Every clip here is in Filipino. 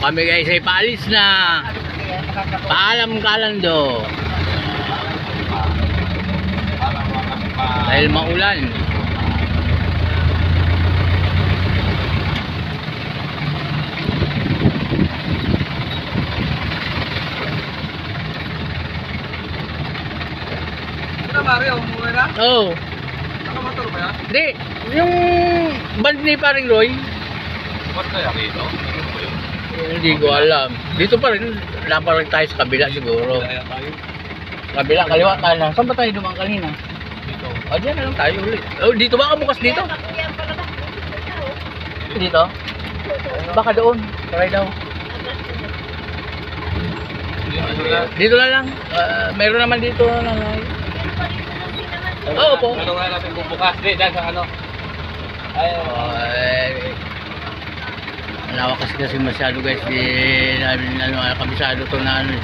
Kami guys ay paalis na. Paalam Kalando. Dahil maulan. Mario, umuwi na? Oo. Nakamotor ba yan? Hindi, yung band ni paring Roy. Ba't kaya rito? Hindi ko alam. Dito pa rin, laparang tayo sa kabila siguro. Kaya tayo. Kabila, kaliwa kanan. Saan ba tayo dumaan kanina? Dito. O, dyan na lang tayo ulit. Oh, dito ba? Bukas dito? Dito? Baka doon. Try daw. Dito na lang. Meron naman dito na lang. Oo po. Ano nga natin bubukas? Di, dyan sa ano? Ay, Malawak kasi masyado guys. Di namin kabisado to na ano.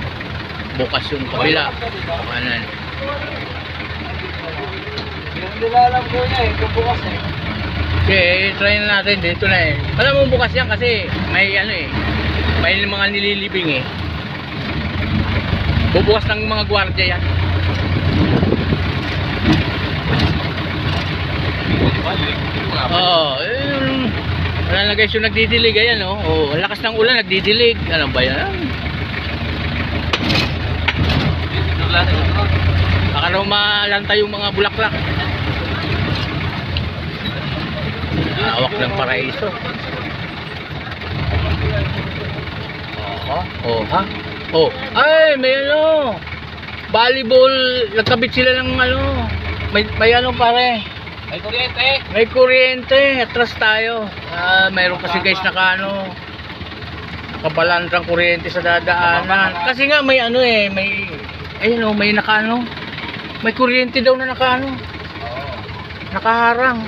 Bukas yung kabila. Kanan. hindi na alam ko niya eh, kung bukas eh. Okay, try na natin dito na eh. Alam mo bukas yan kasi may ano eh. May mga nililibing eh. Bubukas ng mga gwardiya yan. Oo, wala na guys yung nagdidilig. Ayan o. Oh, ang lakas ng ulan, nagdidilig. Ano ba yan? Baka raw malanta yung mga bulaklak. Hawak ng paraiso. Oh, ha? Oh, ay, may ano. Volleyball, nagkabit sila ng ano. May ano pare. May kuryente. May kuryente, atras tayo. Mayroon kasi guys naka nakabalandrang kuryente sa dadaanan. Kasi nga may ano eh, may ayun oh, may naka ano. May kuryente daw na naka ano. Nakaharang.